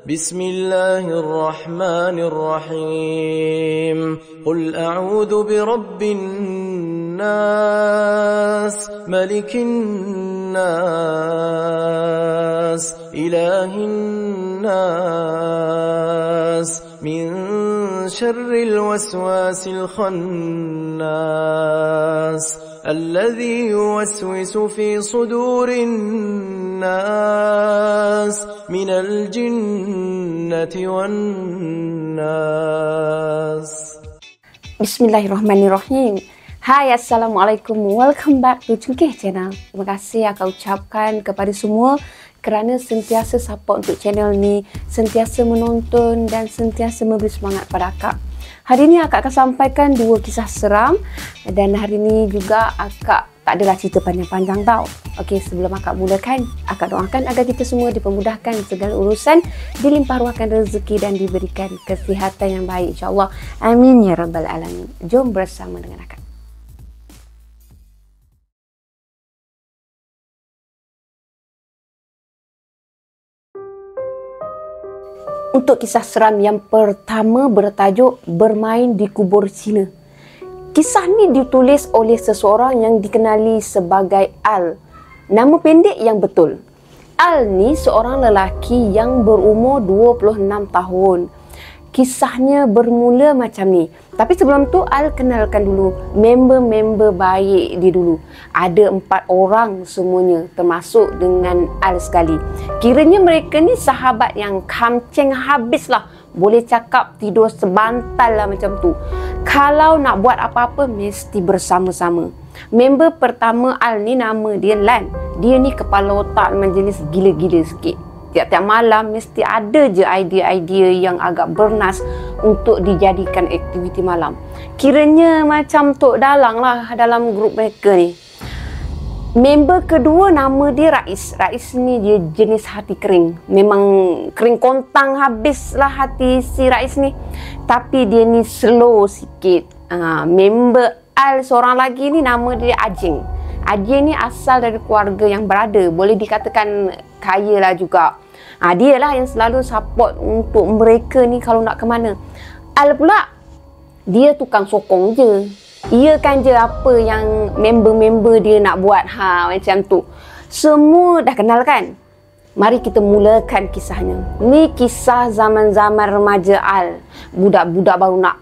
بسم الله الرحمن الرحيم قل أعوذ برب الناس ملك الناس إله الناس من شر الوسواس الخناس الذي يوسوس في صدور الناس من الجنة والناس. Bismillahirrahmanirrahim. Hai, Assalamualaikum. Welcome back to Cungkih Channel. Terima kasih akak ucapkan kepada semua kerana sentiasa support untuk channel ni, sentiasa menonton dan sentiasa memberi semangat pada akak. Hari ini akak akan sampaikan 2 kisah seram dan hari ini juga akak tak adalah cerita panjang-panjang tau. Okey, sebelum akak mulakan, akak doakan agar kita semua dipermudahkan segala urusan, dilimpah ruahkan rezeki dan diberikan kesihatan yang baik insya-Allah. Amin ya rabbal alamin. Jom bersama dengan akak. Untuk kisah seram yang pertama bertajuk Bermain di Kubur Cina. Kisah ni ditulis oleh seseorang yang dikenali sebagai Al. Nama pendek yang betul. Al ni seorang lelaki yang berumur 26 tahun. Kisahnya bermula macam ni. Tapi sebelum tu Al kenalkan dulu member-member baik dia dulu. Ada 4 orang semuanya termasuk dengan Al sekali. Kiranya mereka ni sahabat yang kamceng habis lah. Boleh cakap tidur sebantal lah macam tu. Kalau nak buat apa-apa mesti bersama-sama. Member pertama Al ni nama dia Lan. Dia ni kepala otak memang jenis gila-gila sikit. Tiap-tiap malam mesti ada je idea-idea yang agak bernas untuk dijadikan aktiviti malam. Kiranya macam Tok Dalang lah dalam grup mereka ni. Member kedua nama dia Rais. Rais ni dia jenis hati kering. Memang kering kontang habis lah hati si Rais ni. Tapi dia ni slow sikit. Member Al seorang lagi ni nama dia Ajing. Ajing ni asal dari keluarga yang berada. Boleh dikatakan kaya lah juga. Dia lah yang selalu support untuk mereka ni kalau nak ke mana. Al pula, dia tukang sokong je. Iakan je apa yang member-member dia nak buat. Macam tu. Semua dah kenal kan? Mari kita mulakan kisahnya. Ni kisah zaman-zaman remaja Al. Budak-budak baru nak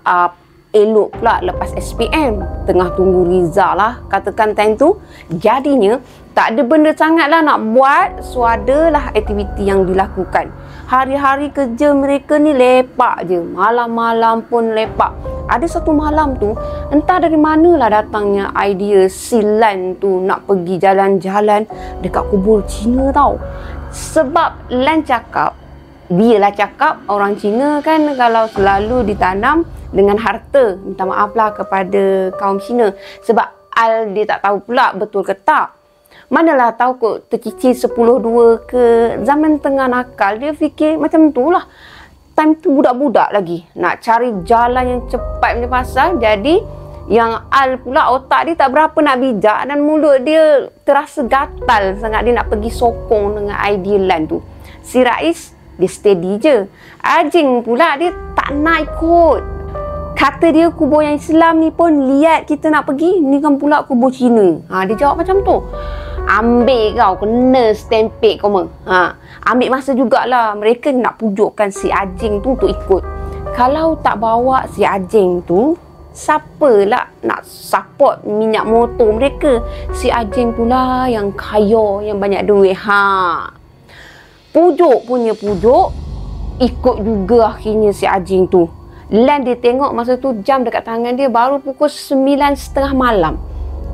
elok pula lepas SPM. Tengah tunggu result lah. Katakan time tu. Jadinya, tak ada benda sangat lah nak buat. So, adalah aktiviti yang dilakukan. Hari-hari kerja mereka ni lepak je. Malam-malam pun lepak. Ada satu malam tu, entah dari manalah datangnya idea si Lan tu nak pergi jalan-jalan dekat kubur Cina tau. Sebab Lan cakap, biarlah cakap orang Cina kan kalau selalu ditanam dengan harta. Minta maaf lah kepada kaum Cina. Sebab Al dia tak tahu pula betul ke tak. Manalah tahu kot tercicir 10-2 ke zaman tengah nakal. Dia fikir macam tu lah. Time tu budak-budak lagi. Nak cari jalan yang cepat punya pasal. Jadi yang Al pula otak dia tak berapa nak bijak. Dan mulut dia terasa gatal sangat. Dia nak pergi sokong dengan idea Lan tu. Si Rais dia steady je. Ajing pula dia tak nak ikut. Kata dia kubur yang Islam ni pun lihat kita nak pergi. Ni kan pula kubur Cina. Dia jawab macam tu. Ambil kau, kena stempek kau mah. Ambil masa jugalah. Mereka nak pujukkan si Ajing tu untuk ikut. Kalau tak bawa si Ajing tu, siapalah nak support minyak motor mereka? Si Ajing pula yang kaya, yang banyak duit. Pujuk punya pujuk, ikut juga akhirnya si Ajing tu. Lan dia tengok masa tu jam dekat tangan dia baru pukul 9.30 malam.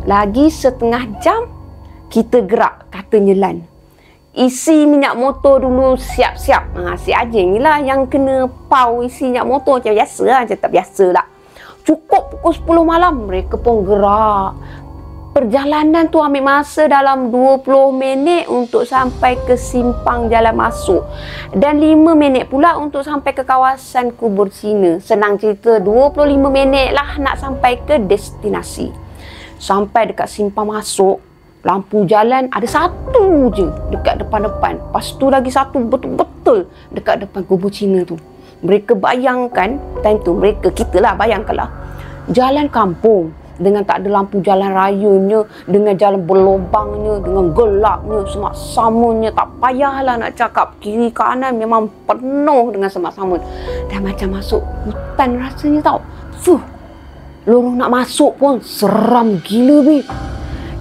Lagi setengah jam, kita gerak, katanya Lan. Isi minyak motor dulu, siap-siap. Si Ajing ni lah yang kena pau isi minyak motor macam biasa lah, macam tak biasa lah. Cukup pukul 10 malam, mereka pun gerak. Perjalanan tu ambil masa dalam 20 minit untuk sampai ke simpang jalan masuk. Dan 5 minit pula untuk sampai ke kawasan kubur Cina. Senang cerita, 25 minit lah nak sampai ke destinasi. Sampai dekat simpang masuk, Lampu jalan ada satu je dekat depan-depan. Lepas tu lagi satu betul-betul dekat depan kubur Cina tu. Mereka bayangkan, time tu kita lah bayangkanlah. Jalan kampung dengan tak ada lampu jalan rayanya, dengan jalan berlubangnya, dengan gelapnya, semak-samunnya. Tak payahlah nak cakap. Kiri kanan memang penuh dengan semak-samun. Dah macam masuk hutan rasanya tau. Lorong nak masuk pun seram gila babe.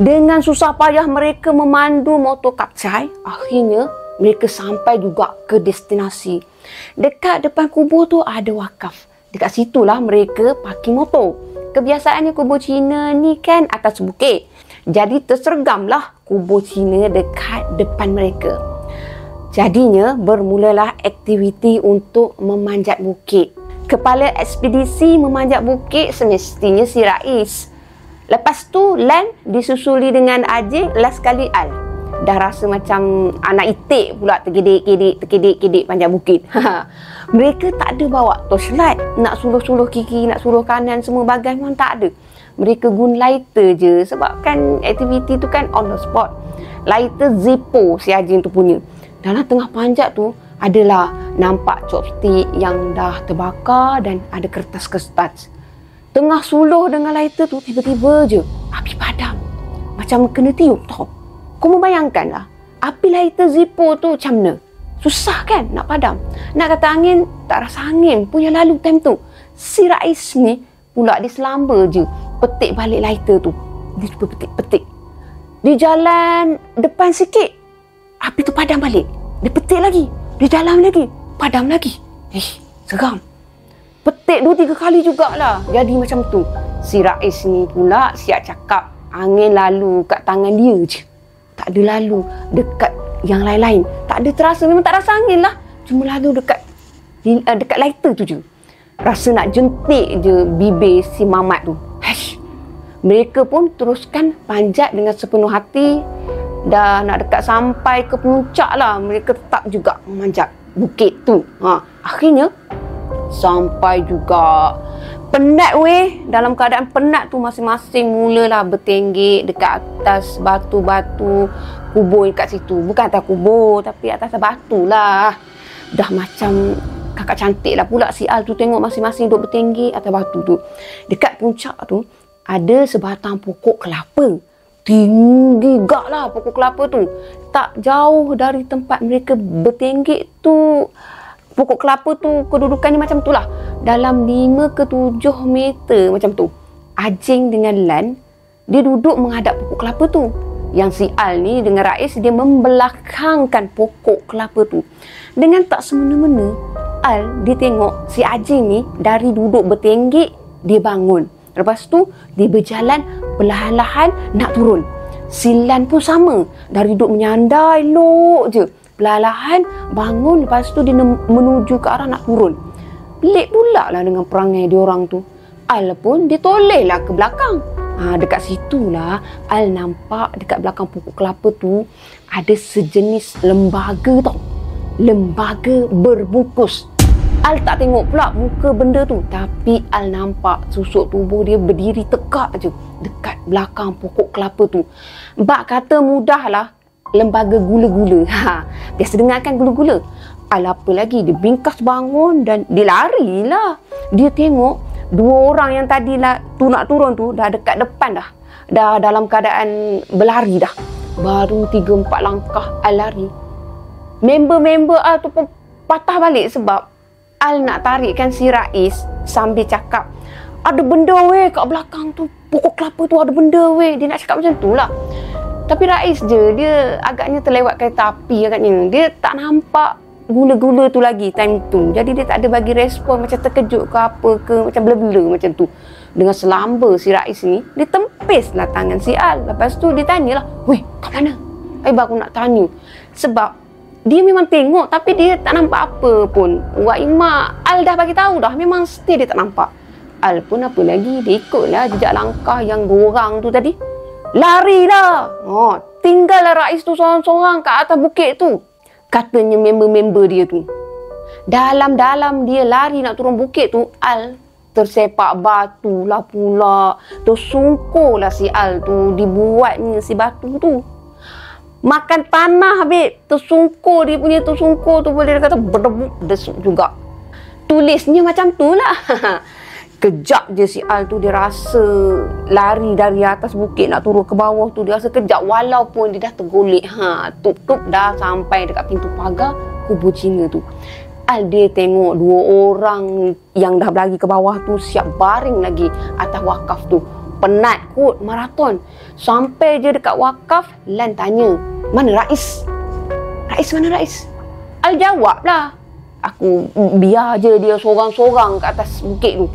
Dengan susah payah mereka memandu motor kapcai, akhirnya mereka sampai juga ke destinasi. Dekat depan kubur tu ada wakaf. Dekat situlah mereka parking motor. Kebiasaannya kubur Cina ni kan atas bukit. Jadi tersergamlah kubur Cina dekat depan mereka. Jadinya bermulalah aktiviti untuk memanjat bukit. Kepala ekspedisi memanjat bukit semestinya si Rais. Lepas tu Lan disusuli dengan Ajing, last kali Al. Dah rasa macam anak itik pula terkedik-kedik panjat bukit. Mereka tak ada bawa torchlight, nak suluh-suluh kiri, nak suluh kanan, semua bagai memang tak ada. Mereka guna lighter je sebab kan aktiviti tu kan on the spot. Lighter Zippo si Ajing tu punya. Dalam tengah panjat tu adalah nampak chopstick yang dah terbakar dan ada kertas-kertas. Tengah suluh dengan lighter tu, tiba-tiba je api padam. Macam kena tiup tau. Kau membayangkanlah, api lighter Zippo tu macam mana? Susah kan nak padam. Nak kata angin, tak rasa angin pun yang lalu time tu. Si Rais ni pula dia selamba je petik balik lighter tu. Dia cuba petik-petik. Di jalan depan sikit, api tu padam balik. Dia petik lagi. Dia jalan lagi, padam lagi. Seram. Petik 2-3 kali jugalah. Jadi macam tu. Si Rais ni pula siap cakap angin lalu kat tangan dia je. Tak ada lalu dekat yang lain-lain. Tak ada terasa. Memang tak rasa angin lah. Cuma lalu dekat lighter tu je. Rasa nak jentik je bibir si Mamat tu. Mereka pun teruskan panjat dengan sepenuh hati. Dah nak dekat sampai ke puncak lah. Mereka tetap juga memanjat bukit tu. Akhirnya sampai juga. Penat weh. Dalam keadaan penat tu masing-masing mulalah bertenggek dekat atas batu-batu kubur kat situ. Bukan atas kubur tapi atas batu lah. Dah macam kakak cantik lah pula si Al tu tengok masing-masing duduk bertenggek atas batu tu. Dekat puncak tu ada sebatang pokok kelapa. Tinggi gak lah pokok kelapa tu. Tak jauh dari tempat mereka bertenggek tu. Pokok kelapa tu kedudukannya macam tu lah. Dalam 5 ke 7 meter macam tu. Ajing dengan Lan, dia duduk menghadap pokok kelapa tu. Yang si Al ni dengan Rais, dia membelakangkan pokok kelapa tu. Dengan tak semena-mena, Al dia tengok si Ajing ni dari duduk bertenggek, dia bangun. Lepas tu, dia berjalan perlahan-lahan nak turun. Si Lan pun sama. Dari duduk menyandai elok je. Perlahan bangun, lepas tu dia menuju ke arah nak turun. Pelik pula lah dengan perangai diorang tu. Al pun dia toleh lah ke belakang. Dekat situlah Al nampak dekat belakang pokok kelapa tu ada sejenis lembaga tau. Lembaga berbungkus. Al tak tengok pula muka benda tu, tapi Al nampak susuk tubuh dia berdiri tegak je dekat belakang pokok kelapa tu. Bak kata mudahlah, lembaga gula-gula. Biasa dengar kan gula-gula. Al apa lagi, dia bingkas bangun dan dia larilah. Dia tengok 2 orang yang tadi lah tu nak turun tu dah dekat depan dah. Dah dalam keadaan berlari dah. Baru 3-4 langkah Al lari. Member-member Al tu pun patah balik sebab Al nak tarikkan si Rais sambil cakap, ada benda weh kat belakang tu. Pokok kelapa tu ada benda weh. Dia nak cakap macam tu lah. Tapi Rais je, dia agaknya terlewat kereta api agaknya. Dia tak nampak gula-gula tu lagi time tu. Jadi dia tak ada bagi respon macam terkejut ke apa ke. Macam blur-blur macam tu. Dengan selamba si Rais ni, dia tempis lah tangan si Al. Lepas tu dia tanyalah, weh kat mana? Baru nak tanya. Sebab dia memang tengok tapi dia tak nampak apa pun. Wak Imak, Al dah bagi tahu dah. Memang still dia tak nampak. Al pun apa lagi, dia ikutlah jejak langkah yang 2 orang tu tadi. Lari dah. Tinggallah Rais tu seorang-seorang kat atas bukit tu. Katanya member-member dia tu. Dalam-dalam dia lari nak turun bukit tu, Al tersepak batu lah pula. Tersungkur lah si Al tu, dibuatnya si batu tu. Makan tanah babe, tersungkur dia punya tersungkur tu, boleh kata berdebuk desuk juga. Tulisnya macam tu lah. Kejap je si Al tu dia rasa lari dari atas bukit nak turun ke bawah tu, dia rasa kejap walaupun dia dah tergolek. Tup-tup dah sampai dekat pintu pagar kubur Cina tu. Al dia tengok dua orang yang dah berlari ke bawah tu siap baring lagi atas wakaf tu. Penat kot maraton. Sampai je dekat wakaf, Lan tanya, "Mana Rais? Rais mana Rais?" Al jawab lah, "Aku biar je dia sorang-sorang kat atas bukit tu."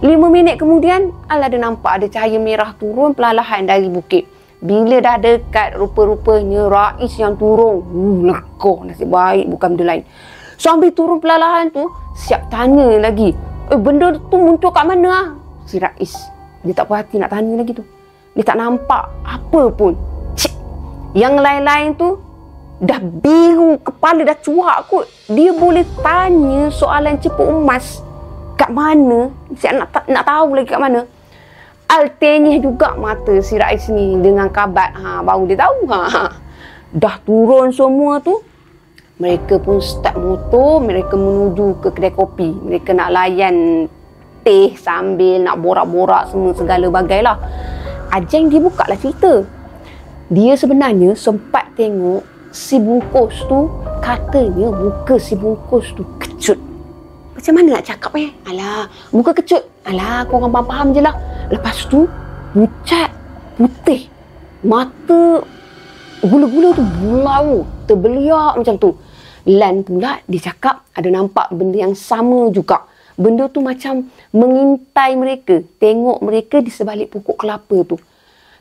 5 minit kemudian, Al ada nampak ada cahaya merah turun perlahan dari bukit. Bila dah dekat, rupa-rupanya Rais yang turun. Lega, nasib baik bukan benda lain. Sambil turun perlahan tu, siap tanya lagi, "Benda tu muncul kat mana ah?" Si Rais, dia tak puas hati nak tanya lagi tu. Dia tak nampak apa pun. Cik. Yang lain-lain tu dah biru, kepala dah cuak kot. Dia boleh tanya soalan cepu emas. Kat mana? Siap nak tahu lagi kat mana. Al tenyih juga mata si Rais ni dengan kabat. Baru dia tahu. Dah turun semua tu. Mereka pun start motor. Mereka menuju ke kedai kopi. Mereka nak layan teh sambil nak borak-borak semua segala bagai lah. Ajeng dia buka lah cerita. Dia sebenarnya sempat tengok si bungkus tu. Katanya muka si bungkus tu kecut. Macam mana nak cakap Alah, muka kecut. Alah, korang faham je lah. Lepas tu, pucat, putih. Mata gula-gula tu bulau, terbeliak macam tu. Lan pula dia cakap ada nampak benda yang sama juga. Benda tu macam mengintai mereka. Tengok mereka di sebalik pokok kelapa tu.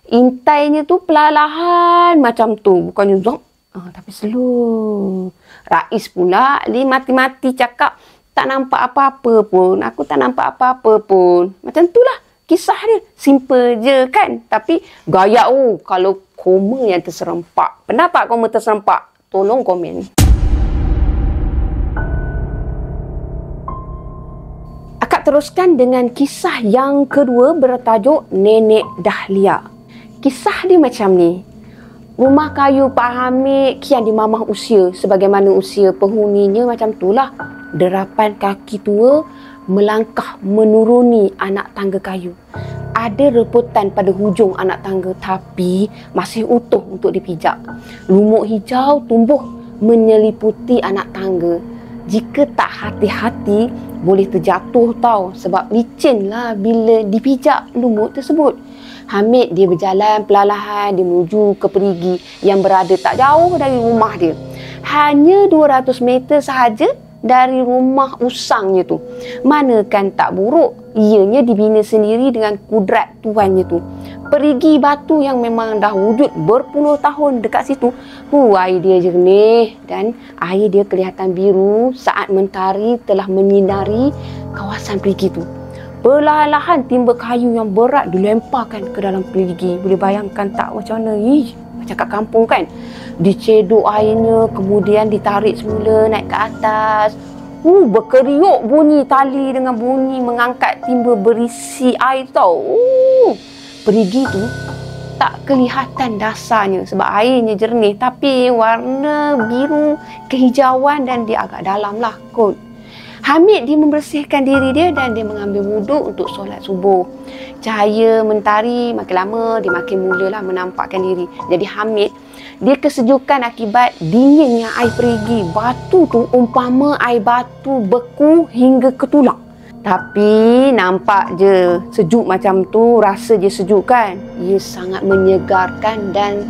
Intainya tu perlahan macam tu. Bukannya zong. Tapi slow. Rais pula dia mati-mati cakap tak nampak apa-apa pun. Aku tak nampak apa-apa pun. Macam tu lah kisah dia. Simple je kan. Tapi gaya kalau koma yang terserempak. Pendapat koma terserempak? Tolong komen. Akak teruskan dengan kisah yang kedua bertajuk Nenek Dahlia. Kisah dia macam ni. Rumah kayu Pak Hamid kian dimamah usia. Sebagaimana usia penghuninya macam itulah. Derapan kaki tua melangkah menuruni anak tangga kayu. Ada rebutan pada hujung anak tangga tapi masih utuh untuk dipijak. Lumut hijau tumbuh menyeliputi anak tangga. Jika tak hati-hati boleh terjatuh tau sebab licin lah bila dipijak lumut tersebut. Hamid dia berjalan perlahan dia menuju ke perigi yang berada tak jauh dari rumah dia. Hanya 200 meter sahaja dari rumah usangnya tu. Mana kan tak buruk, ianya dibina sendiri dengan kudrat tuannya tu. Perigi batu yang memang dah wujud berpuluh tahun dekat situ. Air dia jernih dan air dia kelihatan biru saat mentari telah menyinari kawasan perigi tu. Perlahan-lahan timba kayu yang berat dilemparkan ke dalam perigi. Boleh bayangkan tak macam mana? Macam kat kampung kan? Dicedok airnya, kemudian ditarik semula naik ke atas. Berkeriuk bunyi tali dengan bunyi mengangkat timba berisi air tau. Perigi tu tak kelihatan dasarnya sebab airnya jernih tapi warna biru kehijauan dan dia agak dalam lah kot. Hamid dia membersihkan diri dia dan dia mengambil wuduk untuk solat subuh. Cahaya mentari makin lama dia makin mulalah menampakkan diri. Jadi Hamid dia kesejukan akibat dinginnya air perigi. Batu tu umpama air batu beku hingga ke tulang. Tapi nampak je sejuk macam tu, rasa je sejuk kan. Ia sangat menyegarkan dan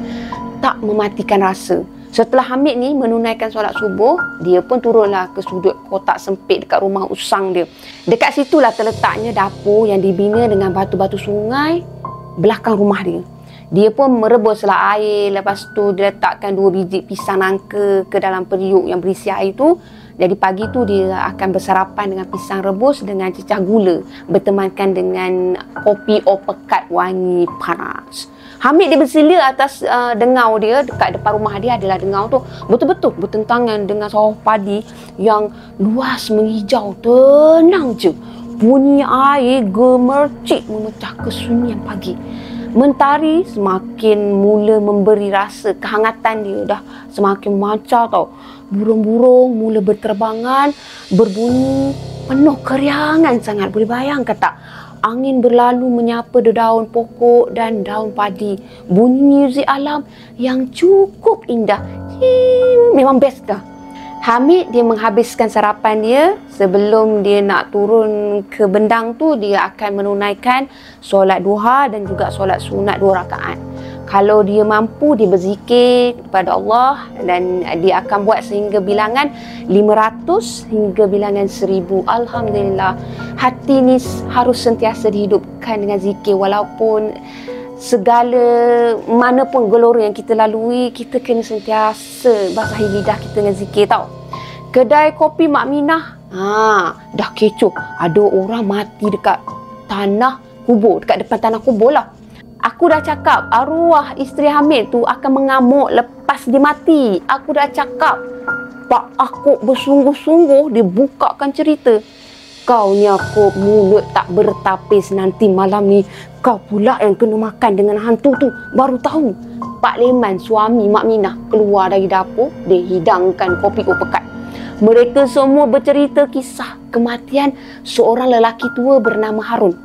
tak mematikan rasa. Setelah Hamid ni menunaikan solat subuh, dia pun turunlah ke sudut kotak sempit dekat rumah usang dia. Dekat situlah terletaknya dapur yang dibina dengan batu-batu sungai belakang rumah dia. Dia pun merebuslah air, lepas tu dia letakkan 2 biji pisang nangka ke dalam periuk yang berisi air tu. Jadi pagi tu dia akan bersarapan dengan pisang rebus dengan cecah gula bertemankan dengan kopi pekat wangi panas. Hamid dia bersila atas dengau dia. Dekat depan rumah dia adalah dengau tu betul-betul bertentangan dengan sawah padi yang luas menghijau tenang je. Bunyi air gemercik memecah kesunyian pagi. Mentari semakin mula memberi rasa kehangatan dia, dah semakin memancar tau. Burung-burung mula berterbangan, berbunyi penuh keriangan sangat. Boleh bayangkan tak? Angin berlalu menyapa dedaun pokok dan daun padi. Bunyi muzik alam yang cukup indah. Memang best dah. Hamid dia menghabiskan sarapan dia. Sebelum dia nak turun ke bendang tu, dia akan menunaikan solat duha dan juga solat sunat 2 rakaat. Kalau dia mampu, dia berzikir kepada Allah dan dia akan buat sehingga bilangan 500 hingga bilangan 1000. Alhamdulillah. Hati ni harus sentiasa dihidupkan dengan zikir, walaupun segala mana pun gelora yang kita lalui, kita kena sentiasa basahi lidah kita dengan zikir tau. Kedai kopi Mak Minah, dah kecoh. Ada orang mati dekat tanah kubur, dekat depan tanah kubur lah. Aku dah cakap arwah isteri Hamid tu akan mengamuk lepas dia mati. Aku dah cakap. Pak Akuk bersungguh-sungguh dia bukakan cerita. Kau ni Akuk, mulut tak bertapis, nanti malam ni kau pula yang kena makan dengan hantu tu. Baru tahu. Pak Leman, suami Mak Minah, keluar dari dapur, dia hidangkan kopi pekat. Mereka semua bercerita kisah kematian seorang lelaki tua bernama Harun.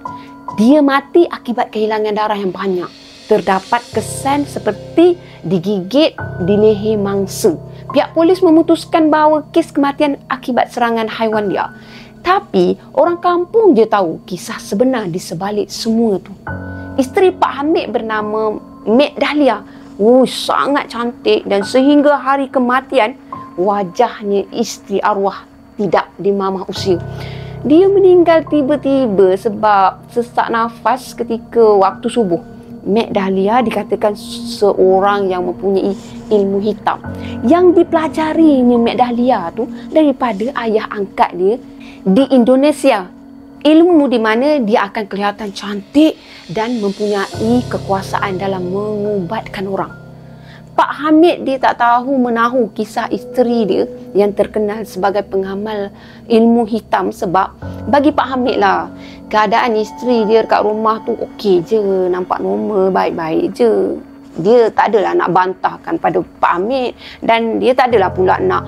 Dia mati akibat kehilangan darah yang banyak. Terdapat kesan seperti digigit di leher mangsa. Pihak polis memutuskan bahawa kes kematian akibat serangan haiwan liar. Tapi orang kampung je tahu kisah sebenar di sebalik semua tu. Isteri Pak Hamid bernama Mek Dahlia. Sangat cantik dan sehingga hari kematian wajahnya isteri arwah tidak dimamah usia. Dia meninggal tiba-tiba sebab sesak nafas ketika waktu subuh. Mek Dahlia dikatakan seorang yang mempunyai ilmu hitam. Yang dipelajarinya Mek Dahlia tu daripada ayah angkat dia di Indonesia. Ilmu di mana dia akan kelihatan cantik dan mempunyai kekuasaan dalam mengubatkan orang. Pak Hamid dia tak tahu menahu kisah isteri dia yang terkenal sebagai pengamal ilmu hitam, sebab bagi Pak Hamid lah, keadaan isteri dia dekat rumah tu okey je, nampak normal, baik-baik je. Dia tak adalah nak bantahkan pada Pak Hamid dan dia tak adalah pula nak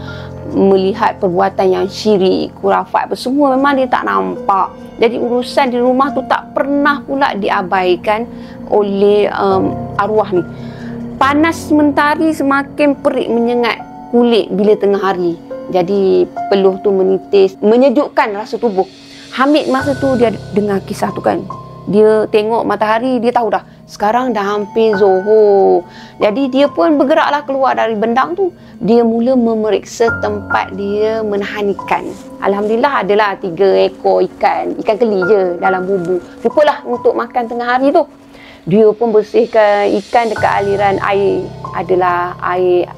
melihat perbuatan yang syirik, khurafat apa semua, memang dia tak nampak. Jadi urusan di rumah tu tak pernah pula diabaikan oleh arwah ni. Panas mentari semakin perik menyengat kulit bila tengah hari. Jadi peluh tu menitis, menyejukkan rasa tubuh. Hamid masa tu dia dengar kisah tu kan. Dia tengok matahari, dia tahu dah sekarang dah hampir Zuhur. Jadi dia pun bergeraklah keluar dari bendang tu. Dia mula memeriksa tempat dia menahan ikan. Alhamdulillah adalah 3 ekor ikan keli je dalam bubu. Cukuplah untuk makan tengah hari tu. Dia pun bersihkan ikan dekat aliran air. Adalah air,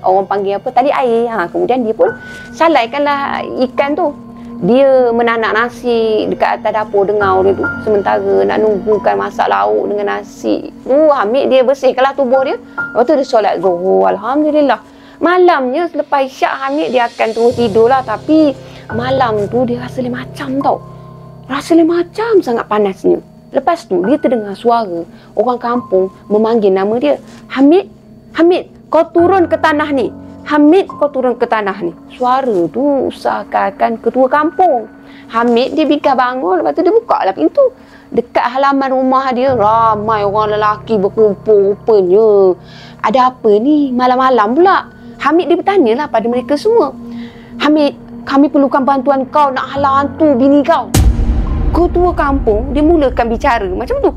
orang panggil apa tadi, air. Kemudian dia pun salaikanlah ikan tu. Dia menanak nasi dekat atas dapur dengau dia tu. Sementara nak nunggukan masak lauk dengan nasi. Hamid dia bersihkanlah tubuh dia. Lepas tu dia solat Zuhur. Alhamdulillah. Malamnya selepas isyak, Hamid dia akan terus tidur lah. Tapi malam tu dia rasa lain macam tau. Rasa lain macam sangat panasnya. Lepas tu dia terdengar suara orang kampung memanggil nama dia. Hamid, Hamid, kau turun ke tanah ni. Hamid, kau turun ke tanah ni. Suara tu seakan-akan ketua kampung. Hamid dia bingkah bangun, lepas tu dia buka lah pintu. Dekat halaman rumah dia ramai orang lelaki berkumpul rupanya. Ada apa ni malam-malam pula? Hamid dia bertanya lah pada mereka semua. Hamid, kami perlukan bantuan kau nak halau hantu bini kau. Ketua kampung dia mulakan bicara macam tu.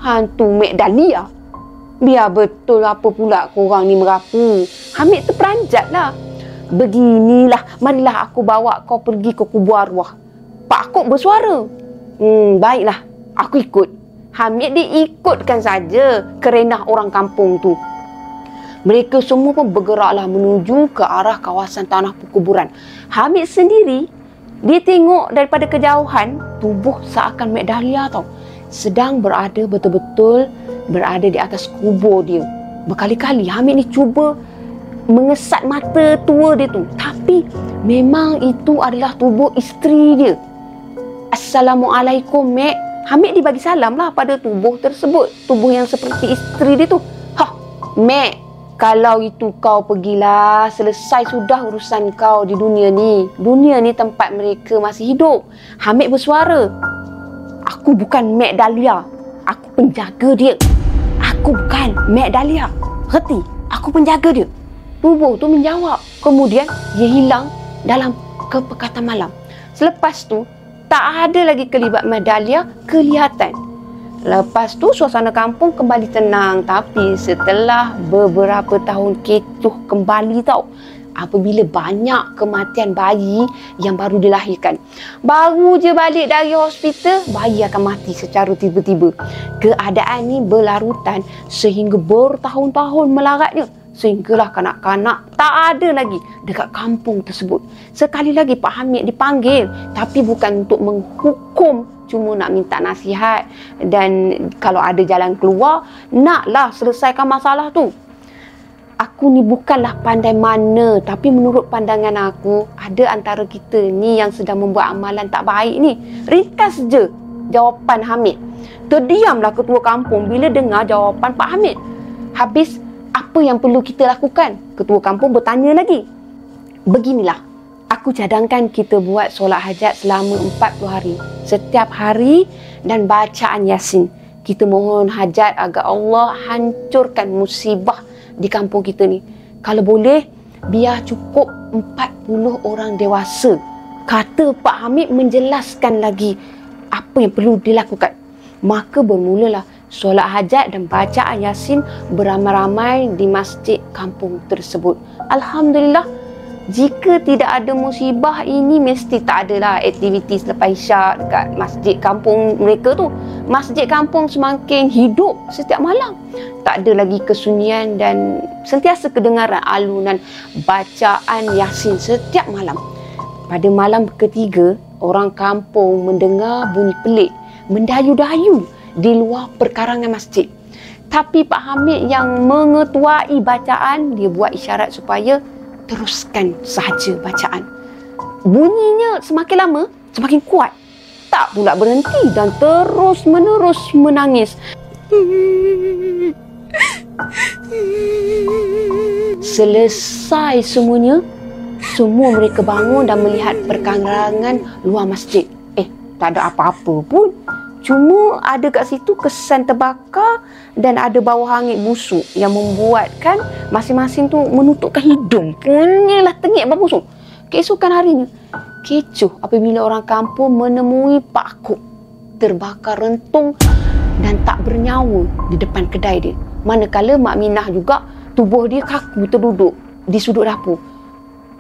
Hantu Mek Dahlia. Biar betul apa pula korang ni merapu. Hamid terperanjat lah. Beginilah, marilah aku bawa kau pergi ke kubur arwah. Pak Akuk bersuara. Baiklah, aku ikut. Hamid dia ikutkan saja kerenah orang kampung tu. Mereka semua pun bergeraklah menuju ke arah kawasan tanah perkuburan. Hamid sendiri, dia tengok daripada kejauhan tubuh seakan Mek Dahlia tau, sedang berada betul-betul berada di atas kubur dia. Berkali-kali Hamid ni cuba mengesat mata tua dia tu, tapi memang itu adalah tubuh isteri dia. Assalamualaikum, Mek. Hamid dibagi salam lah pada tubuh tersebut. Tubuh yang seperti isteri dia tu. Mek, kalau itu kau pergilah. Selesai sudah urusan kau di dunia ni. Dunia ni tempat mereka masih hidup. Hamid bersuara. Aku bukan Mek Dahlia. Aku penjaga dia. Aku bukan Mek Dahlia. Reti, aku penjaga dia. Tubuh tu menjawab. Kemudian dia hilang dalam kepekatan malam. Selepas tu, tak ada lagi kelibat Mek Dahlia kelihatan. Lepas tu suasana kampung kembali tenang. Tapi setelah beberapa tahun kecoh kembali tau, apabila banyak kematian bayi yang baru dilahirkan. Baru je balik dari hospital, bayi akan mati secara tiba-tiba. Keadaan ni berlarutan sehingga bertahun-tahun melaratnya. Sehinggalah kanak-kanak tak ada lagi dekat kampung tersebut. Sekali lagi Pak Hamid dipanggil, tapi bukan untuk menghukum, cuma nak minta nasihat. Dan kalau ada jalan keluar, naklah selesaikan masalah tu. Aku ni bukanlah pandai mana, tapi menurut pandangan aku, ada antara kita ni yang sedang membuat amalan tak baik ni. Ringkas je jawapan Hamid. Terdiamlah ketua kampung bila dengar jawapan Pak Hamid. Habis, apa yang perlu kita lakukan? Ketua kampung bertanya lagi. Beginilah, aku cadangkan kita buat solat hajat selama 40 hari. Setiap hari dan bacaan Yasin. Kita mohon hajat agar Allah hancurkan musibah di kampung kita ni. Kalau boleh, biar cukup 40 orang dewasa. Kata Pak Hamid menjelaskan lagi apa yang perlu dilakukan. Maka bermulalah solat hajat dan bacaan Yasin beramai-ramai di masjid kampung tersebut. Alhamdulillah, jika tidak ada musibah ini, mesti tak adalah aktiviti selepas isyak dekat masjid kampung mereka tu. Masjid kampung semakin hidup setiap malam. Tak ada lagi kesunyian dan sentiasa kedengaran alunan bacaan Yasin setiap malam. Pada malam ketiga, orang kampung mendengar bunyi pelik mendayu-dayu di luar perkarangan masjid. Tapi Pak Hamid yang mengetuai bacaan, dia buat isyarat supaya teruskan sahaja bacaan. Bunyinya semakin lama, semakin kuat. Tak pula berhenti dan terus-menerus menangis. Selesai semuanya, semua mereka bangun dan melihat perkarangan luar masjid. Tak ada apa-apa pun. Cuma ada kat situ kesan terbakar dan ada bau hangit busuk yang membuatkan masing-masing tu menutupkan hidung. Punyalah tengik berbusuk. Keesokan harinya, kecoh apabila orang kampung menemui Pak Kuk terbakar rentung dan tak bernyawa di depan kedai dia. Manakala Mak Minah juga, tubuh dia kaku terduduk di sudut dapur.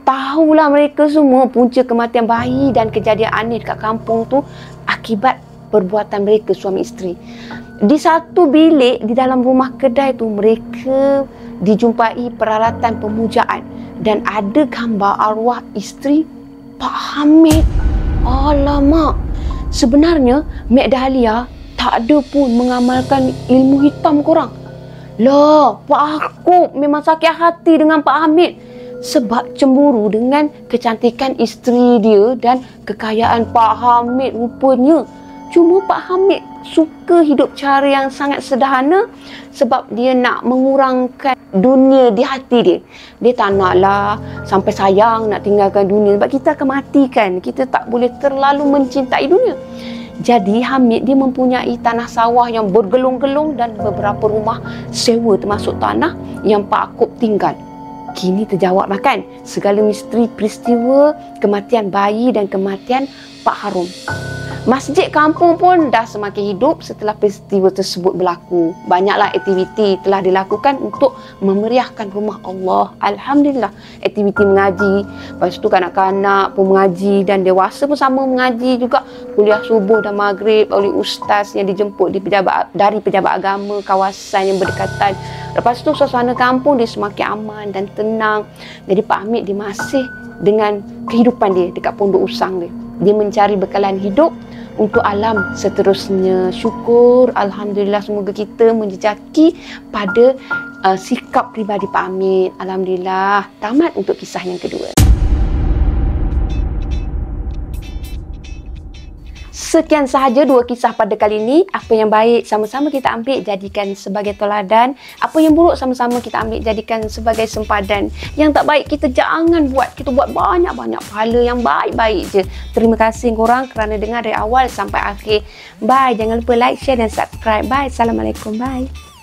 Tahulah mereka semua punca kematian bayi dan kejadian aneh dekat kampung tu akibat perbuatan mereka suami isteri. Di satu bilik di dalam rumah kedai tu, mereka dijumpai peralatan pemujaan dan ada gambar arwah isteri Pak Hamid. Alamak, sebenarnya Mek Dahlia tak ada pun mengamalkan ilmu hitam korang. Lah, Pak Akub memang sakit hati dengan Pak Hamid sebab cemburu dengan kecantikan isteri dia dan kekayaan Pak Hamid rupanya. Cuma Pak Hamid suka hidup cara yang sangat sederhana sebab dia nak mengurangkan dunia di hati dia. Dia tak naklah sampai sayang nak tinggalkan dunia sebab kita akan mati kan. Kita tak boleh terlalu mencintai dunia. Jadi Hamid dia mempunyai tanah sawah yang bergelung-gelung dan beberapa rumah sewa termasuk tanah yang Pak Akub tinggal. Kini terjawablah kan segala misteri peristiwa kematian bayi dan kematian Pak Harum. Masjid kampung pun dah semakin hidup setelah peristiwa tersebut berlaku. Banyaklah aktiviti telah dilakukan untuk memeriahkan rumah Allah. Alhamdulillah. Aktiviti mengaji. Lepas tu kanak-kanak pun mengaji dan dewasa pun sama mengaji juga. Kuliah subuh dan maghrib oleh ustaz yang dijemput dari pejabat agama kawasan yang berdekatan. Lepas tu suasana kampung dia semakin aman dan tenang. Jadi Pak Hamid dia masih dengan kehidupan dia dekat pondok usang dia. Dia mencari bekalan hidup untuk alam seterusnya. Syukur, Alhamdulillah, semoga kita menjejaki pada sikap pribadi Pak Hamid. Alhamdulillah. Tamat untuk kisah yang kedua. Sekian sahaja 2 kisah pada kali ini. Apa yang baik sama-sama kita ambil jadikan sebagai teladan. Apa yang buruk sama-sama kita ambil jadikan sebagai sempadan. Yang tak baik kita jangan buat. Kita buat banyak-banyak pahala yang baik-baik je. Terima kasih korang kerana dengar dari awal sampai akhir. Bye. Jangan lupa like, share dan subscribe. Bye. Assalamualaikum. Bye.